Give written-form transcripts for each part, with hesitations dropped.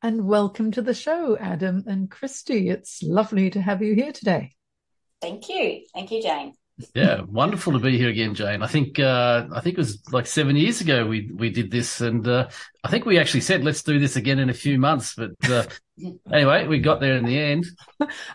And welcome to the show, Adam and Christie. It's lovely to have you here today. Thank you. Thank you, Jane. Yeah, wonderful to be here again, Jane. I think it was like 7 years ago we did this, and I think we actually said let's do this again in a few months. But anyway, we got there in the end.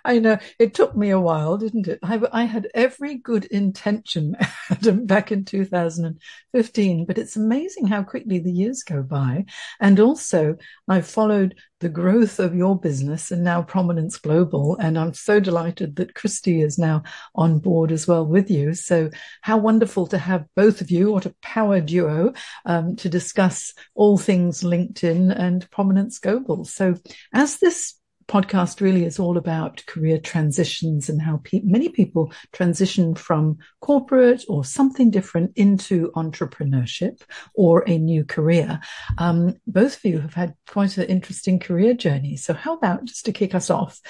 I know it took me a while, didn't it? I had every good intention, Adam, back in 2015, but it's amazing how quickly the years go by. And also, I've followed the growth of your business and now Prominence Global. And I'm so delighted that Christie is now on board as well with you. So how wonderful to have both of you, what a power duo, to discuss all things LinkedIn and Prominence Global. So as this podcast really is all about career transitions and how many people transition from corporate or something different into entrepreneurship or a new career. Both of you have had quite an interesting career journey. So how about, just to kick us off,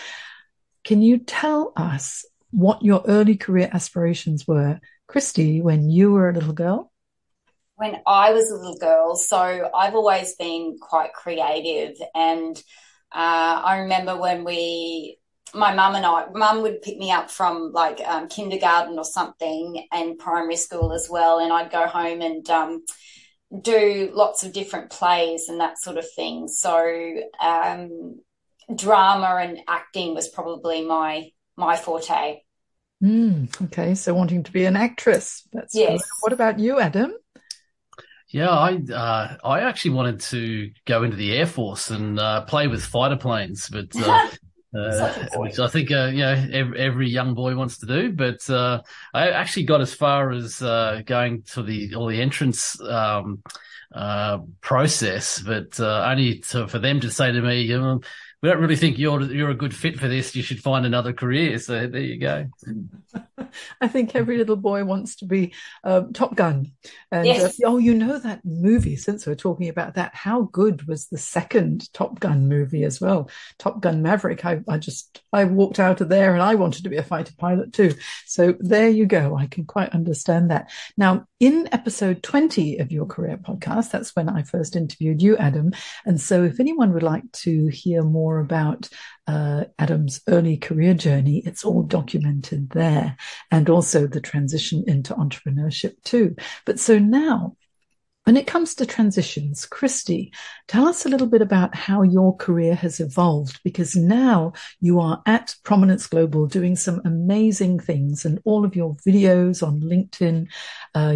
can you tell us what your early career aspirations were, Christie, when you were a little girl? When I was a little girl, so I've always been quite creative, and I remember when mum would pick me up from like kindergarten or something and primary school as well, and I'd go home and do lots of different plays and that sort of thing. So drama and acting was probably my forte. Okay, so wanting to be an actress. That's Yes. good. What about you, Adam? Yeah, I actually wanted to go into the Air Force and play with fighter planes, but Such a boy. which I think every young boy wants to do. But I actually got as far as going to all the entrance process, but only for them to say to me, we don't really think you're a good fit for this. You should find another career. So there you go. I think every little boy wants to be Top Gun. And Yes. you know that movie, since we're talking about that, how good was the second Top Gun movie as well? Top Gun Maverick. I walked out of there and I wanted to be a fighter pilot too. So there you go. I can quite understand that. Now, in episode 20 of your career podcast, that's when I first interviewed you, Adam. And so if anyone would like to hear more about Adam's early career journey, it's all documented there, and also the transition into entrepreneurship too. But so now, when it comes to transitions, Christie, tell us a little bit about how your career has evolved, because now you are at Prominence Global doing some amazing things, and all of your videos on LinkedIn,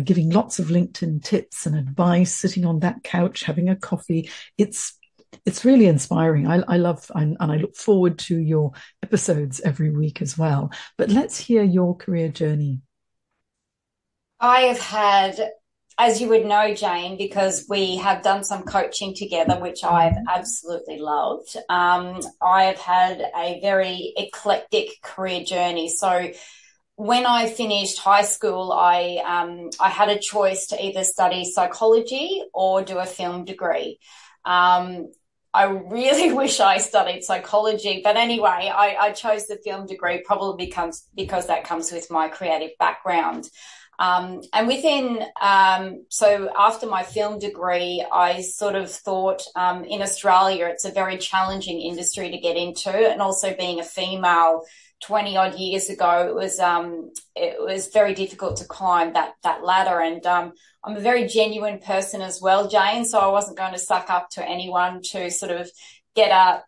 giving lots of LinkedIn tips and advice, sitting on that couch, having a coffee. It's really inspiring. I love, and I look forward to your episodes every week as well. But let's hear your career journey. I have had, as you would know, Jane, because we have done some coaching together, which I've absolutely loved. I have had a very eclectic career journey. So when I finished high school, I had a choice to either study psychology or do a film degree. I really wish I studied psychology, but anyway, I chose the film degree probably because that comes with my creative background. And so after my film degree, I sort of thought in Australia, it's a very challenging industry to get into. And also being a female 20 odd years ago, it was very difficult to climb that ladder. And I'm a very genuine person as well, Jane. So I wasn't going to suck up to anyone to sort of get a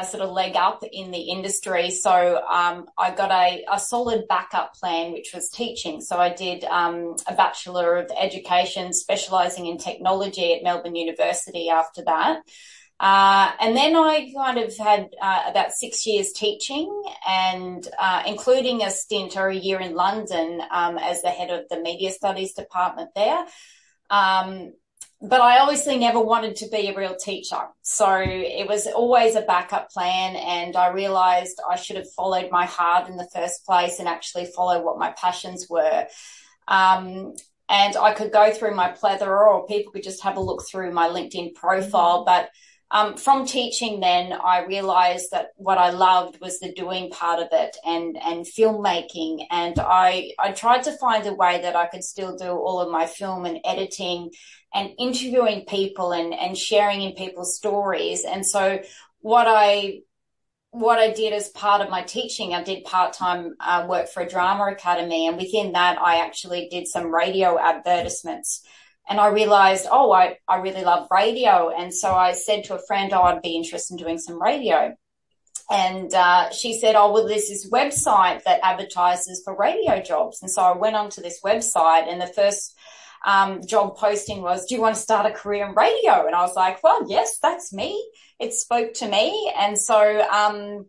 sort of leg up in the industry. So I got a solid backup plan, which was teaching. So I did a Bachelor of Education, specialising in technology at Melbourne University after that. And then I kind of had about 6 years teaching, and including a stint or a year in London as the head of the media studies department there. But I obviously never wanted to be a real teacher. So it was always a backup plan, and I realised I should have followed my heart in the first place and actually follow what my passions were. And I could go through my plethora, or people could just have a look through my LinkedIn profile. But from teaching then, I realised that what I loved was the doing part of it, and filmmaking. And I tried to find a way that I could still do all of my film and editing and interviewing people and sharing in people's stories. And so what I did as part of my teaching, I did part-time work for a drama academy. And within that, I actually did some radio advertisements. And I realized, I really love radio. And so I said to a friend, I'd be interested in doing some radio. And she said, well, there's this website that advertises for radio jobs. And so I went onto this website, and the first job posting was, do you want to start a career in radio? And I was like, well, yes, that's me. It spoke to me. And so, I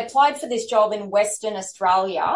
applied for this job in Western Australia.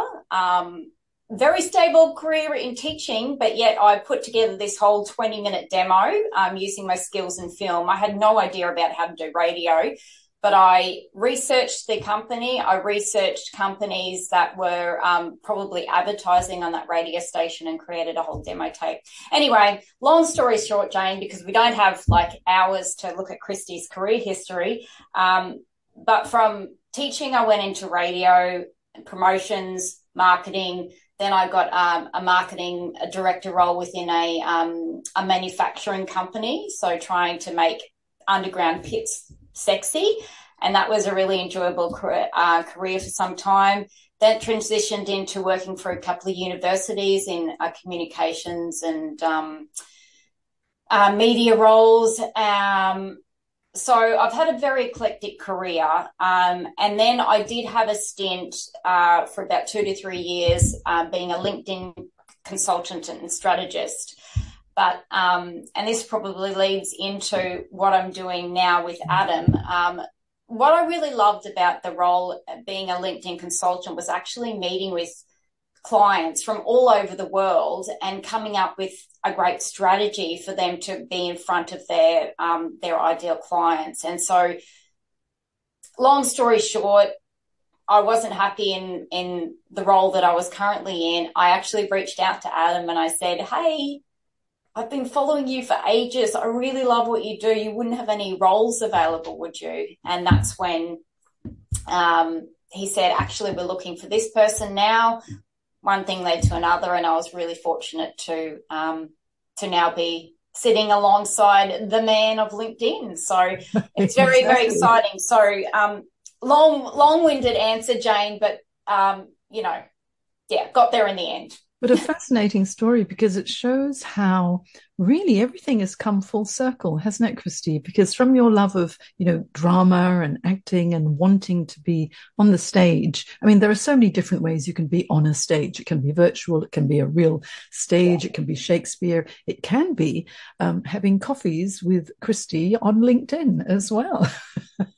Very stable career in teaching, but yet I put together this whole 20-minute demo using my skills in film. I had no idea about how to do radio, but I researched the company. I researched companies that were probably advertising on that radio station and created a whole demo tape. Anyway, long story short, Jane, because we don't have like hours to look at Christie's career history, but from teaching, I went into radio, promotions, marketing. Then I got a marketing director role within a manufacturing company, so trying to make underground pits sexy, and that was a really enjoyable career for some time. Then transitioned into working for a couple of universities in communications and media roles. So I've had a very eclectic career, and then I did have a stint for about 2 to 3 years being a LinkedIn consultant and strategist. But and this probably leads into what I'm doing now with Adam. What I really loved about the role being a LinkedIn consultant was actually meeting with clients from all over the world and coming up with a great strategy for them to be in front of their ideal clients. And so, long story short, I wasn't happy in the role that I was currently in. I actually reached out to Adam and I said, hey, I've been following you for ages. I really love what you do. You wouldn't have any roles available, would you? And that's when he said, actually, we're looking for this person now. One thing led to another, and I was really fortunate to now be sitting alongside the man of LinkedIn. So it's very, very exciting. So long-winded answer, Jane, but, got there in the end. But a fascinating story, because it shows how really everything has come full circle, hasn't it, Christie? Because from your love of, drama and acting and wanting to be on the stage, I mean, there are so many different ways you can be on a stage. It can be virtual, it can be a real stage, it can be Shakespeare, it can be having coffees with Christie on LinkedIn as well.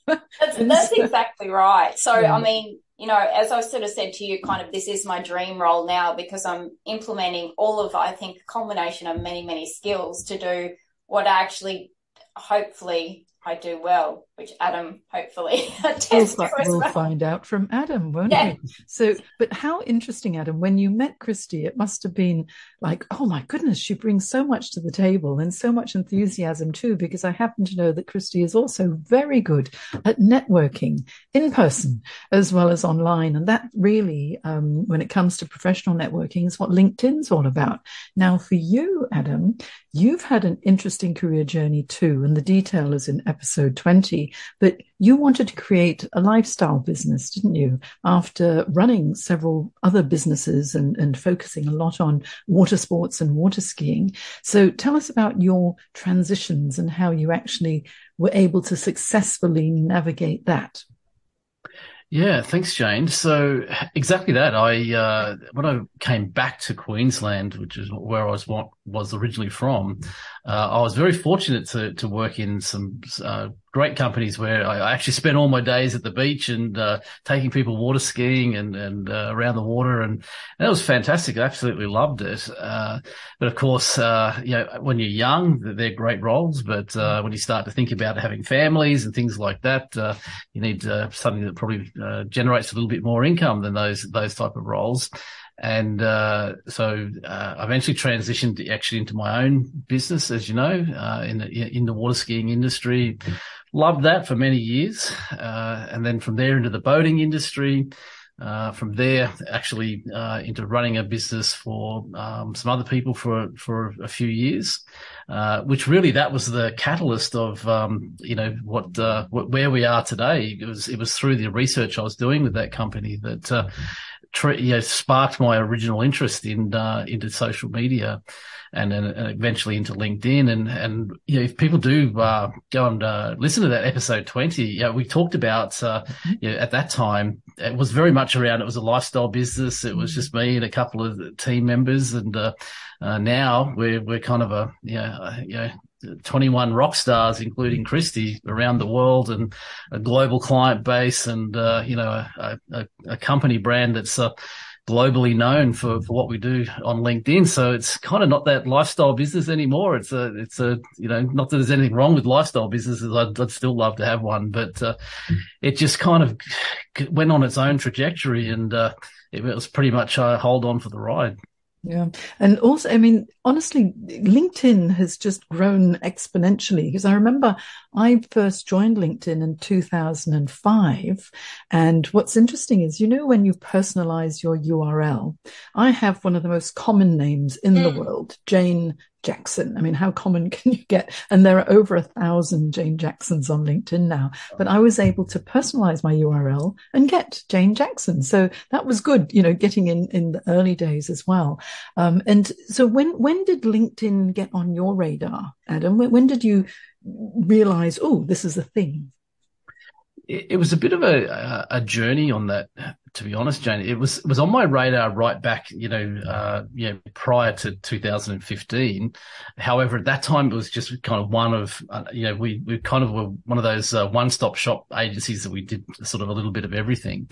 That's exactly right. So, yeah. I mean, as I sort of said to you, kind of this is my dream role now, because I'm implementing all of, I think, a combination of many, many skills to do what I actually, hopefully, I do well, which Adam hopefully attests to as well. We'll find out from Adam, won't we? So, but how interesting, Adam, when you met Christie, it must have been like, oh my goodness, she brings so much to the table and so much enthusiasm too, because I happen to know that Christie is also very good at networking in person as well as online. And that really, when it comes to professional networking, is what LinkedIn's all about. Now, for you, Adam, you've had an interesting career journey too, and the detail is in episode 20, but you wanted to create a lifestyle business, didn't you? After running several other businesses and focusing a lot on water sports and water skiing. So tell us about your transitions and how you actually were able to successfully navigate that. Yeah, thanks, Jane. So exactly that. When I came back to Queensland, which is where I was originally from, I was very fortunate to work in some great companies where I actually spent all my days at the beach and taking people water skiing and around the water, and that was fantastic. I absolutely loved it. But of course, when you're young, they're great roles. But when you start to think about having families and things like that, you need something that probably generates a little bit more income than those type of roles. And so I eventually transitioned actually into my own business, as you know, in the water skiing industry. Loved that for many years. And then from there into the boating industry. From there, actually into running a business for some other people for a few years, which really that was the catalyst of where we are today. It was through the research I was doing with that company that sparked my original interest into social media. And then eventually into LinkedIn. And if people do go and listen to that episode 20, we talked about at that time, it was very much around, it was a lifestyle business. It was just me and a couple of team members. And now we're kind of 21 rock stars, including Christie, around the world, and a global client base, and a company brand that's globally known for what we do on LinkedIn. So it's kind of not that lifestyle business anymore. It's a not that there's anything wrong with lifestyle businesses. I'd still love to have one, but it just kind of went on its own trajectory, and it was pretty much hold on for the ride. Yeah. And also, I mean, honestly, LinkedIn has just grown exponentially, because I remember I first joined LinkedIn in 2005. And what's interesting is, when you personalize your URL, I have one of the most common names in the world, Jane Jackson. I mean, how common can you get? And there are over 1,000 Jane Jacksons on LinkedIn now. But I was able to personalize my URL and get Jane Jackson. So that was good, getting in the early days as well. And so when did LinkedIn get on your radar, Adam? When did you realize, oh, this is a thing? It was a bit of a journey on that, to be honest, Jane. It was on my radar right back, prior to 2015. However, at that time, it was just kind of one of, we kind of were one of those one-stop shop agencies that we did sort of a little bit of everything.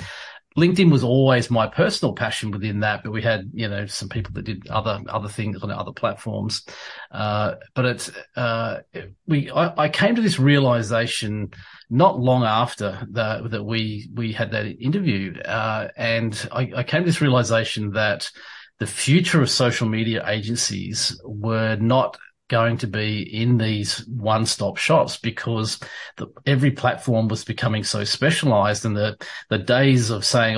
LinkedIn was always my personal passion within that, but we had, some people that did other things on other platforms. But I came to this realization not long after that we had that interview, and I came to this realization that the future of social media agencies were not going to be in these one-stop shops, because every platform was becoming so specialized, and the days of saying,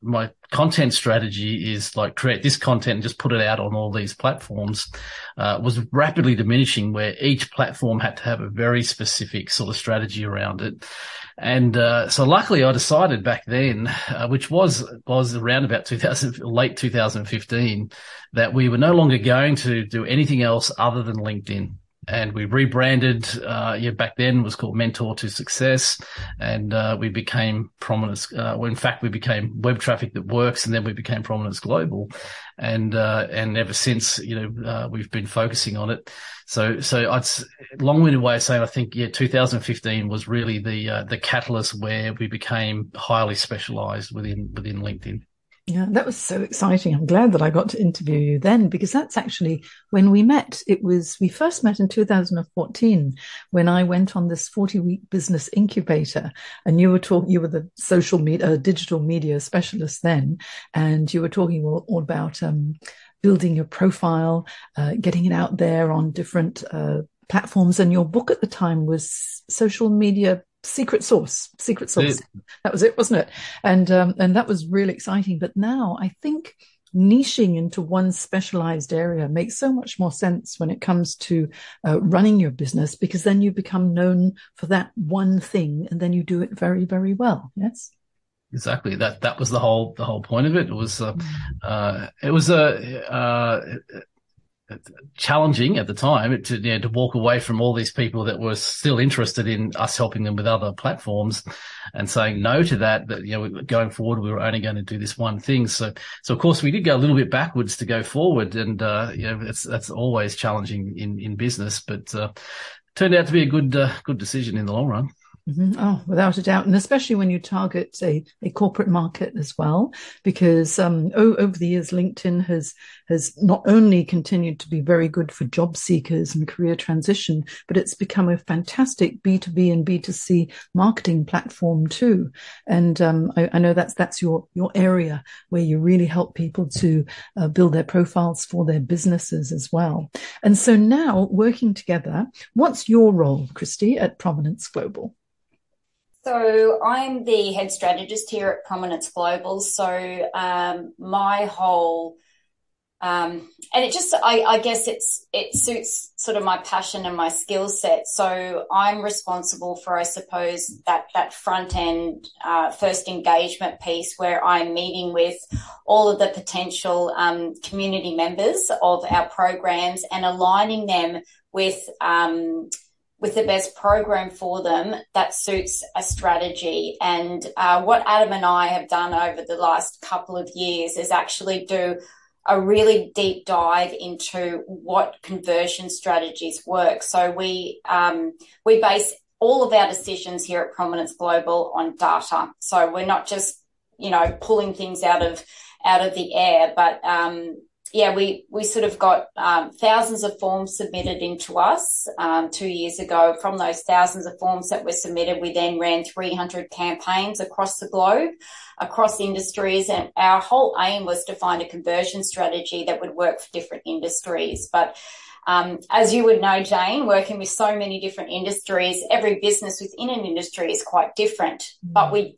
my content strategy is like create this content and just put it out on all these platforms was rapidly diminishing, where each platform had to have a very specific sort of strategy around it. And so luckily I decided back then, which was around about late 2015, that we were no longer going to do anything else other than LinkedIn. And we rebranded, back then it was called Mentor to Success, and we became Prominence. In fact, we became Web Traffic That Works, and then we became Prominence Global. And ever since, we've been focusing on it. So it's a long-winded way of saying, I think, 2015 was really the catalyst where we became highly specialized within LinkedIn. Yeah, that was so exciting. I'm glad that I got to interview you then, because that's actually when we met. We first met in 2014 when I went on this 40-week business incubator, and you were the social media, digital media specialist then, and you were talking all about building your profile, getting it out there on different platforms. And your book at the time was Social Media Secret Sauce. That was it, wasn't it? And that was really exciting. But now I think niching into one specialized area makes so much more sense when it comes to running your business, because then you become known for that one thing, and then you do it very, very well. Yes. Exactly. That was the whole point of it. It was challenging at the time to walk away from all these people that were still interested in us helping them with other platforms, and saying no to that going forward, we were only going to do this one thing. So of course we did go a little bit backwards to go forward, and that's always challenging in business, but turned out to be a good decision in the long run. Mm-hmm. Oh, without a doubt. And especially when you target a corporate market as well, because over the years, LinkedIn has not only continued to be very good for job seekers and career transition, but it's become a fantastic B2B and B2C marketing platform too. And I know that's your area where you really help people to build their profiles for their businesses as well. And so now, working together, what's your role, Christie, at Prominence Global? So I'm the head strategist here at Prominence Global. So my whole and it just, I guess it suits sort of my passion and my skill set. So I'm responsible for, I suppose, that front end first engagement piece where I'm meeting with all of the potential community members of our programs and aligning them with the best program for them that suits a strategy. And what Adam and I have done over the last couple of years is actually do a really deep dive into what conversion strategies work. So we base all of our decisions here at Prominence Global on data. So we're not just, pulling things out of the air, but we sort of got thousands of forms submitted into us 2 years ago. From those thousands of forms that were submitted, we then ran 300 campaigns across the globe, across industries, and our whole aim was to find a conversion strategy that would work for different industries. But as you would know, Jane, working with so many different industries, every business within an industry is quite different. But we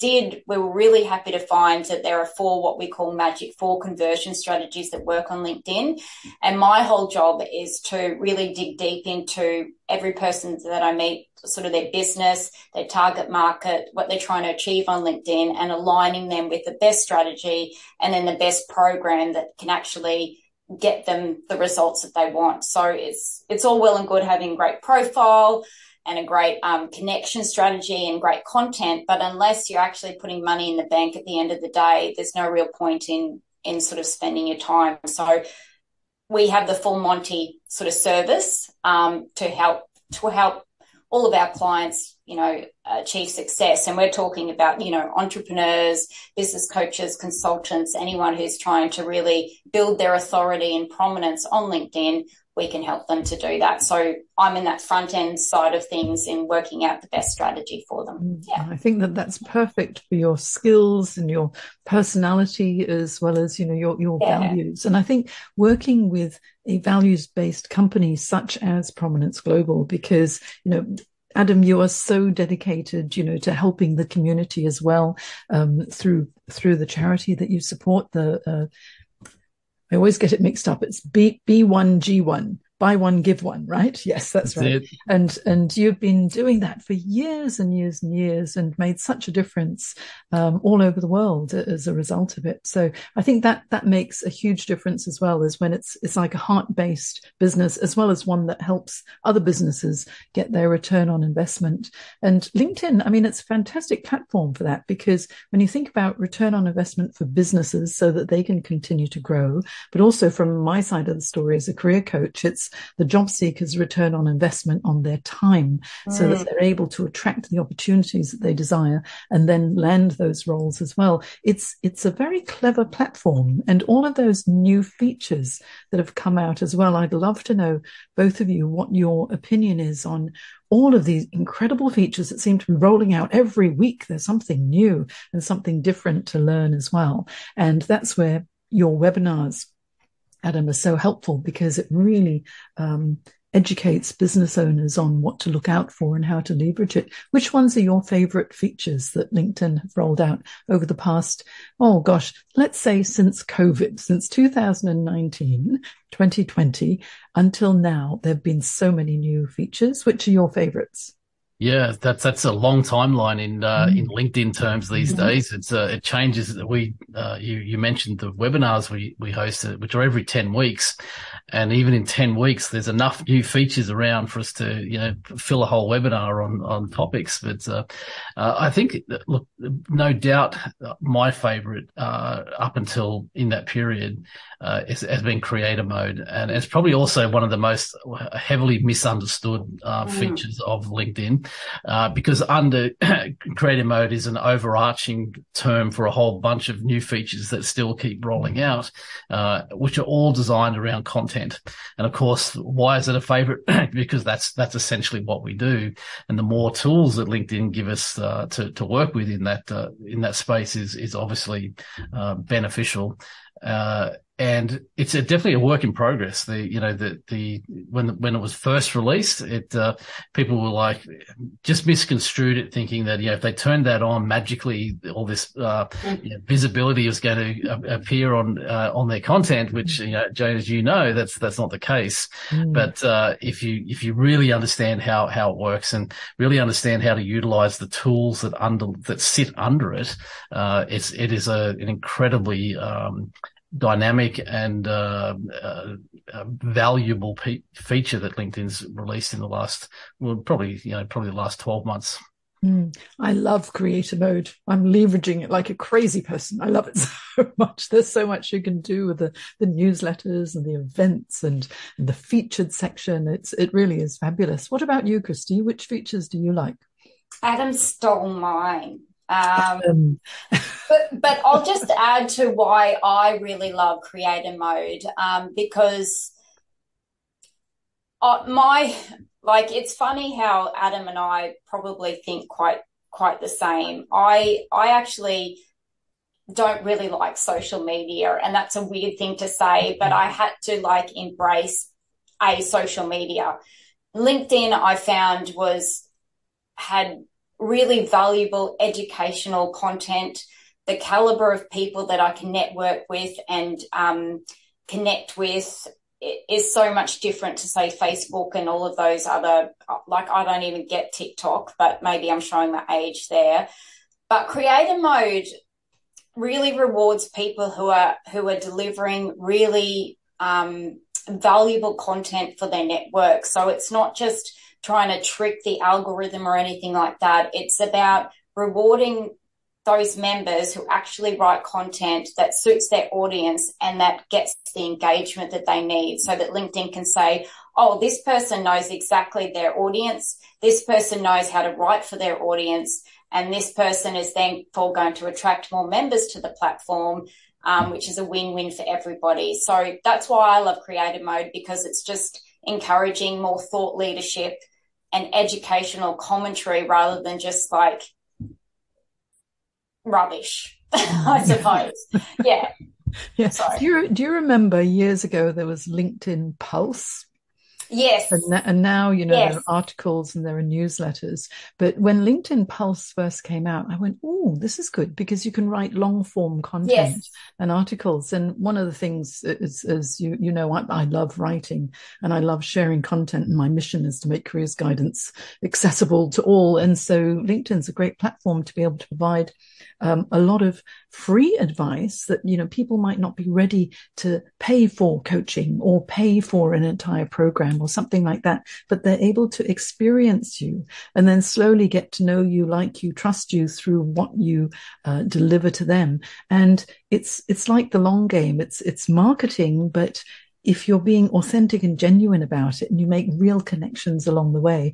were really happy to find that there are 4 what we call magic 4 conversion strategies that work on LinkedIn. And my whole job is to really dig deep into every person that I meet, sort of their business, their target market, what they're trying to achieve on LinkedIn, and aligning them with the best strategy and then the best program that can actually get them the results that they want. So it's all well and good having great profile and a great connection strategy and great content, but unless you're actually putting money in the bank at the end of the day, there's no real point in sort of spending your time. So we have the full Monty sort of service to help all of our clients, achieve success. And we're talking about, entrepreneurs, business coaches, consultants, anyone who's trying to really build their authority and prominence on LinkedIn. We can help them to do that. So I'm in that front end side of things in working out the best strategy for them. Yeah. I think that's perfect for your skills and your personality, as well as, your values. And I think working with a values-based company such as Prominence Global, because, Adam, you are so dedicated, to helping the community as well, through the charity that you support. I always get it mixed up. It's B1G1. Buy one, give one, right? Yes, that's right. And you've been doing that for years and years and years, and made such a difference all over the world as a result of it. So I think that makes a huge difference as well, as when it's like a heart-based business, as well as one that helps other businesses get their return on investment. And LinkedIn, I mean, it's a fantastic platform for that, because when you think about return on investment for businesses so that they can continue to grow, but also from my side of the story as a career coach, it's the job seekers' return on investment on their time, so that they're able to attract the opportunities that they desire and then land those roles as well. It's a very clever platform, and all of those new features that have come out as well. I'd love to know, both of you, what your opinion is on all of these incredible features that seem to be rolling out every week. There's something new and something different to learn as well. And that's where your webinars, Adam, are so helpful, because it really educates business owners on what to look out for and how to leverage it. Which ones are your favorite features that LinkedIn have rolled out over the past, let's say since COVID, since 2019, 2020, until now? There have been so many new features. Which are your favorites? Yeah, that's a long timeline in LinkedIn terms these days. It changes. You mentioned the webinars we host, which are every 10 weeks, and even in 10 weeks, there's enough new features around for us to fill a whole webinar on topics. But I think, look, no doubt, my favorite up until in that period has been creator mode, and it's probably also one of the most heavily misunderstood features of LinkedIn. Because under creator mode is an overarching term for a whole bunch of new features that still keep rolling out, which are all designed around content. And of course, why is it a favorite? Because that's essentially what we do. And the more tools that LinkedIn give us to work with in that space is obviously beneficial. and it's definitely a work in progress. When it was first released, people were like just misconstrued it, thinking that if they turned that on, magically all this visibility was going to appear on their content. Which Jane, as you know, that's not the case. But if you really understand how it works and really understand how to utilize the tools that sit under it, it is an incredibly dynamic and valuable feature that LinkedIn's released in the last, probably the last 12 months. I love creator mode. I'm leveraging it like a crazy person. I love it so much. There's so much you can do with the newsletters and the events and the featured section. It really is fabulous. What about you, Christie? Which features do you like? Adam stole mine. But I'll just add to why I really love creator mode, because it's funny how Adam and I probably think quite the same. I actually don't really like social media, and that's a weird thing to say, but I had to embrace a social media. LinkedIn, I found, had really valuable educational content. The caliber of people that I can network with and connect with is so much different to, say, Facebook and all of those other, I don't even get TikTok, but maybe I'm showing my age there. But creator mode really rewards people who are delivering really valuable content for their network. So it's not just trying to trick the algorithm or anything like that. It's about rewarding those members who actually write content that suits their audience and that gets the engagement that they need, so that LinkedIn can say, oh, this person knows exactly their audience, this person knows how to write for their audience, and this person is then going to attract more members to the platform, which is a win-win for everybody. So that's why I love creative mode, because it's just encouraging more thought leadership and educational commentary rather than just rubbish, I suppose. Yeah. Yeah. Do you remember years ago there was LinkedIn Pulse? Yes. And now, yes. There are articles and there are newsletters. But when LinkedIn Pulse first came out, I went, oh, this is good, because you can write long form content and articles. And one of the things is I love writing and I love sharing content. And my mission is to make careers guidance accessible to all. And so LinkedIn's a great platform to be able to provide a lot of free advice that, people might not be ready to pay for coaching or pay for an entire program or something like that, but they're able to experience you and then slowly get to know you, like you, trust you through what you deliver to them. And it's like the long game. It's marketing, but if you're being authentic and genuine about it and you make real connections along the way,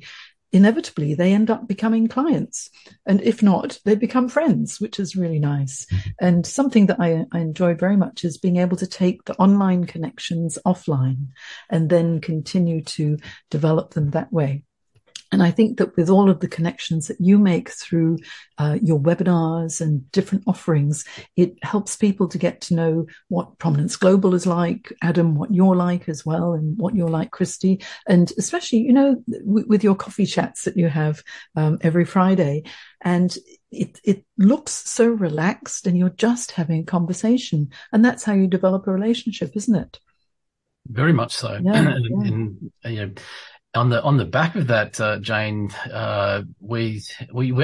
inevitably they end up becoming clients. And if not, they become friends, which is really nice. And something that I enjoy very much is being able to take the online connections offline and then continue to develop them that way. And I think that with all of the connections that you make through your webinars and different offerings, it helps people to get to know what Prominence Global is like, Adam, what you're like as well, and what you're like, Christie. And especially, with your coffee chats that you have every Friday. And it looks so relaxed and you're just having a conversation. And that's how you develop a relationship, isn't it? Very much so. Yeah, and on the back of that, Jane, we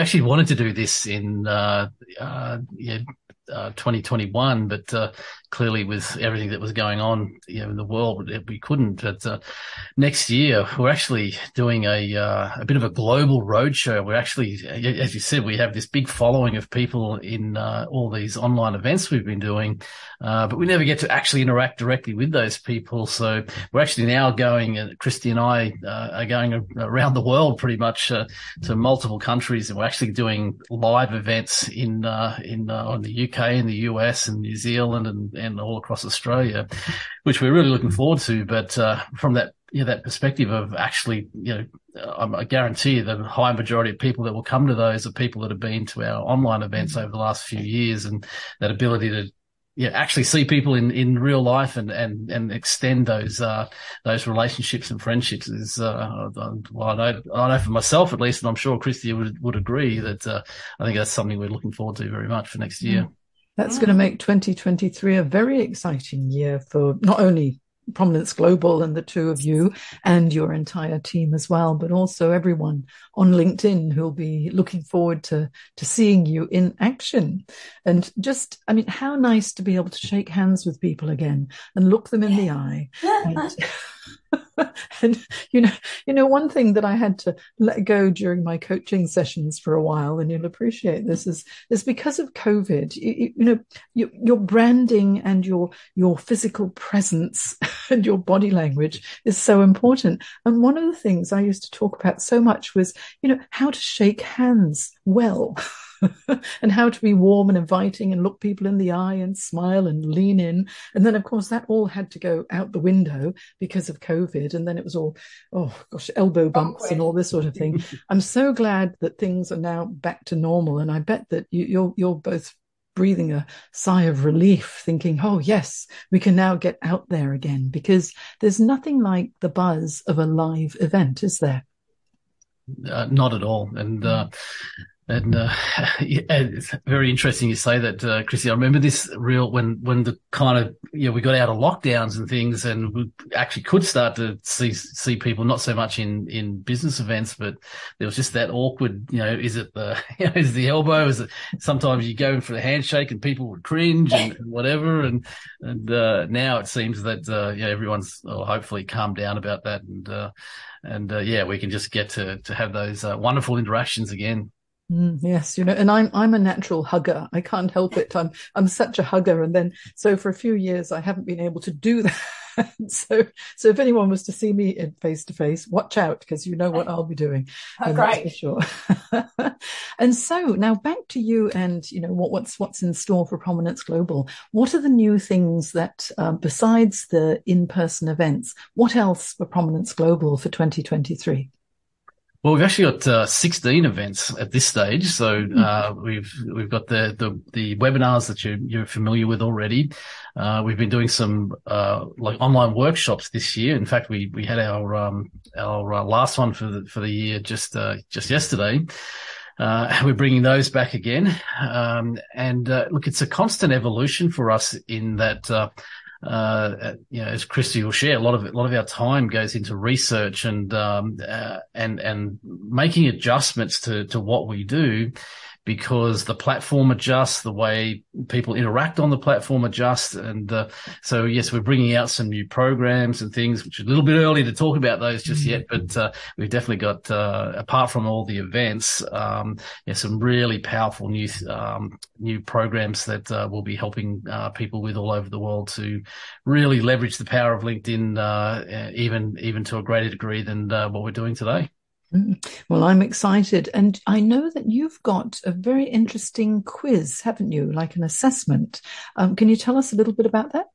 actually wanted to do this in 2021, but clearly with everything that was going on in the world, we couldn't. But next year, we're actually doing a bit of a global roadshow. We're actually, as you said, we have this big following of people in all these online events we've been doing, but we never get to actually interact directly with those people. So we're actually now going, Christie and I are going around the world pretty much to multiple countries, and we're actually doing live events in the UK and the US and New Zealand and all across Australia, which we're really looking forward to. But from that that perspective of actually, I guarantee the high majority of people that will come to those are people that have been to our online events over the last few years, and that ability to actually see people in real life and extend those relationships and friendships is, well, I know for myself at least, and I'm sure Christie would agree that, I think that's something we're looking forward to very much for next year. That's going to make 2023 a very exciting year for not only Prominence Global and the two of you and your entire team as well, but also everyone on LinkedIn who'll be looking forward to seeing you in action. And just, I mean, how nice to be able to shake hands with people again and look them in the eye. And one thing that I had to let go during my coaching sessions for a while, and you'll appreciate this, is because of COVID. Your branding and your physical presence and your body language is so important. And one of the things I used to talk about so much was, how to shake hands well. And how to be warm and inviting and look people in the eye and smile and lean in. And then, of course, that all had to go out the window because of COVID. And then it was all, elbow bumps and all this sort of thing. I'm so glad that things are now back to normal. And I bet that you're both breathing a sigh of relief, thinking, oh, yes, we can now get out there again, because there's nothing like the buzz of a live event, is there? Not at all. It's very interesting you say that, Christie. I remember this when the kind of, we got out of lockdowns and things, and we actually could start to see people, not so much in business events, but there was just that awkward, is it is the elbow? Is it, sometimes you go in for the handshake and people would cringe and whatever. And now it seems that, everyone's hopefully calmed down about that. And we can just get to have those wonderful interactions again. Yes, and I'm a natural hugger. I can't help it. I'm such a hugger, and then so for a few years I haven't been able to do that. So if anyone was to see me in face to face, watch out, because you know what I'll be doing. Oh, great, that's for sure. And so now back to you, and what's in store for Prominence Global. What are the new things that besides the in-person events? What else for Prominence Global for 2023? Well, we've actually got 16 events at this stage. So we've got the webinars that you're familiar with already. We've been doing some like online workshops this year. In fact, we had our last one for the year just yesterday. We're bringing those back again. Look, it's a constant evolution for us in that. As Christie will share, a lot of our time goes into research and making adjustments to what we do, because the platform adjusts, the way people interact on the platform adjusts. And so, yes, we're bringing out some new programs and things, which are a little bit early to talk about those just yet. But we've definitely got, apart from all the events, some really powerful new programs that will be helping people with all over the world to really leverage the power of LinkedIn, even to a greater degree than what we're doing today. Well, I'm excited. And I know that you've got a very interesting quiz, haven't you? Like an assessment. Can you tell us a little bit about that?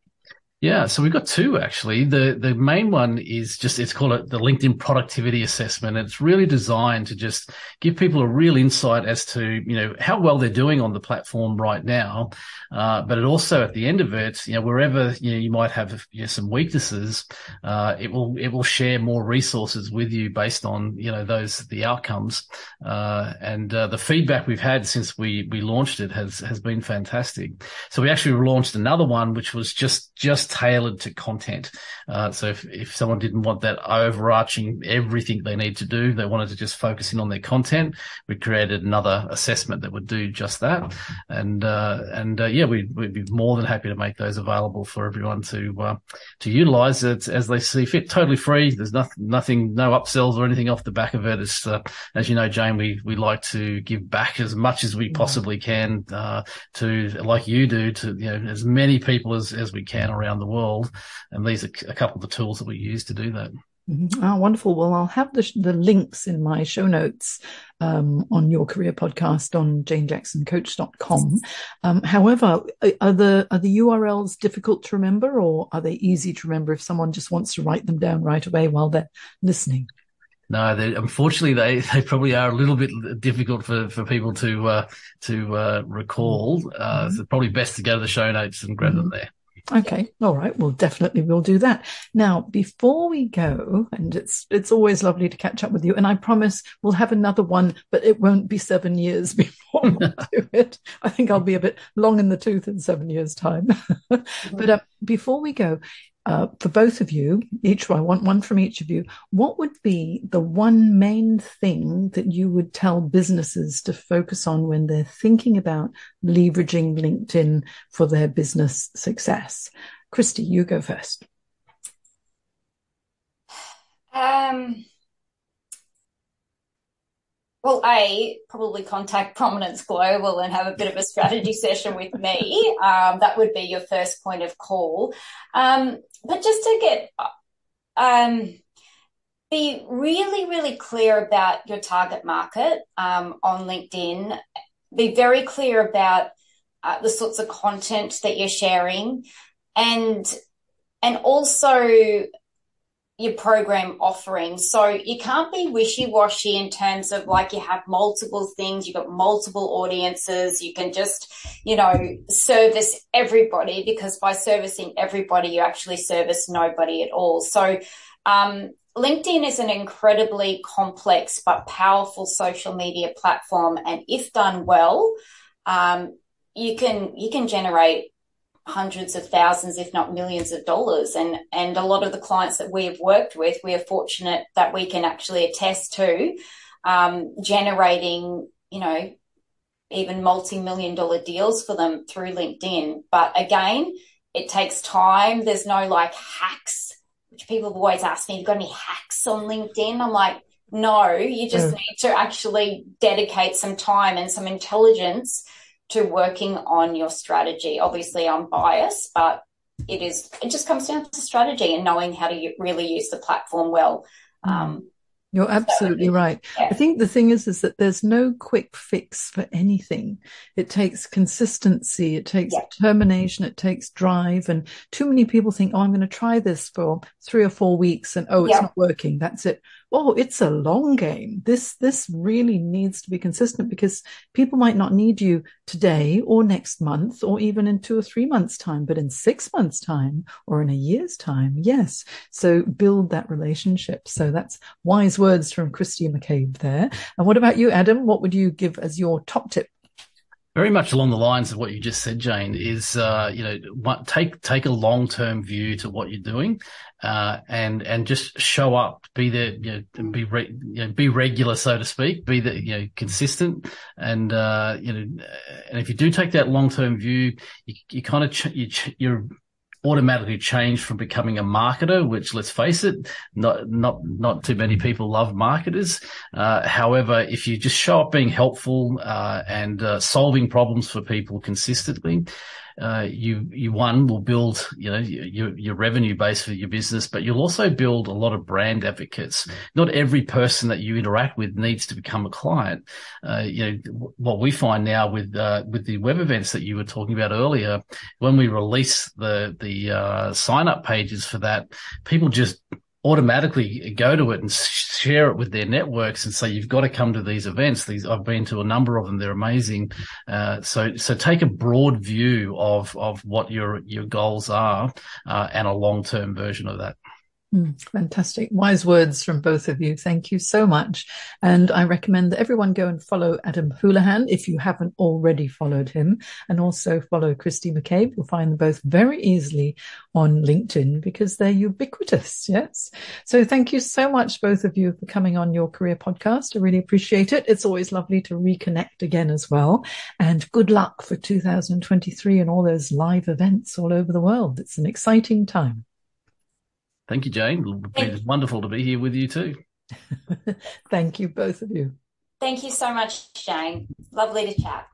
Yeah, so we've got two actually. The main one is it's called the LinkedIn Productivity Assessment. It's really designed to just give people a real insight as to, how well they're doing on the platform right now. But it also, at the end of it, wherever, you might have some weaknesses, it will share more resources with you based on, the outcomes. And the feedback we've had since we launched it has been fantastic. So we actually launched another one, which was just tailored to content. So if someone didn't want that overarching everything they need to do, they wanted to just focus in on their content, we created another assessment that would do just that. And we'd be more than happy to make those available for everyone to utilize it as they see fit. Totally free. There's nothing, no upsells or anything off the back of it. It's, as you know, Jane, we like to give back as much as we possibly can, to, like you do, to, as many people as we can around the world. And these are a couple of the tools that we use to do that. Oh, wonderful. Well, I'll have the links in my show notes on your career podcast on janejacksoncoach.com. However, are the URLs difficult to remember, or are they easy to remember if someone just wants to write them down right away while they're listening? No, unfortunately, they probably are a little bit difficult for people to recall. So it's probably best to go to the show notes and grab them there. Okay. All right. Well, definitely we'll do that. Now, before we go, and it's always lovely to catch up with you, and I promise we'll have another one, but it won't be 7 years before we do it. I think I'll be a bit long in the tooth in 7 years' time. But before we go, for both of you, I want one from each of you. What would be the one main thing that you would tell businesses to focus on when they're thinking about leveraging LinkedIn for their business success? Christie, you go first. Well, probably contact Prominence Global and have a bit of a strategy session with me. That would be your first point of call. But just to get be really, really clear about your target market on LinkedIn. Be very clear about the sorts of content that you're sharing, and also your program offering. So you can't be wishy-washy in terms of like you have multiple things, you've got multiple audiences, you can just, service everybody, because by servicing everybody, you actually service nobody at all. So LinkedIn is an incredibly complex but powerful social media platform. And if done well, you can generate hundreds of thousands, if not millions of dollars. And a lot of the clients that we have worked with, we are fortunate that we can actually attest to generating, even multi-million-dollar deals for them through LinkedIn. But again, it takes time. There's no like hacks, which people have always asked me, have you got any hacks on LinkedIn? I'm like, no, you just need to actually dedicate some time and some intelligence to working on your strategy. Obviously, I'm biased, but it just comes down to strategy and knowing how to really use the platform well. You're absolutely right. Yeah. I think the thing is that there's no quick fix for anything. It takes consistency, it takes determination, it takes drive. And too many people think, I'm going to try this for 3 or 4 weeks and, it's not working. That's it. Oh, it's a long game. This really needs to be consistent, because people might not need you today or next month or even in 2 or 3 months' time, but in 6 months' time or in a year's time. Yes. So build that relationship. So that's wise words from Christie and McCabe there. And what about you, Adam? What would you give as your top tip? Very much along the lines of what you just said, Jane, is, take a long-term view to what you're doing, and just show up, be there, be regular, so to speak, be the, consistent. And if you do take that long-term view, you kind of, you're automatically change from becoming a marketer, which, let's face it, not too many people love marketers. However, if you just show up being helpful and solving problems for people consistently, you will build, your revenue base for your business, but you'll also build a lot of brand advocates. Not every person that you interact with needs to become a client. What we find now with the web events that you were talking about earlier, when we release the sign up pages for that, people just automatically go to it and share it with their networks and say, you've got to come to these events. I've been to a number of them. They're amazing. So take a broad view of what your goals are, and a long-term version of that. Fantastic. Wise words from both of you. Thank you so much. And I recommend that everyone go and follow Adam Houlahan if you haven't already followed him, and also follow Christie McCabe. You'll find them both very easily on LinkedIn because they're ubiquitous. Yes. So thank you so much, both of you, for coming on Your Career Podcast. I really appreciate it. It's always lovely to reconnect again as well. And good luck for 2023 and all those live events all over the world. It's an exciting time. Thank you, Jane. It's wonderful to be here with you too. Thank you, both of you. Thank you so much, Jane. Lovely to chat.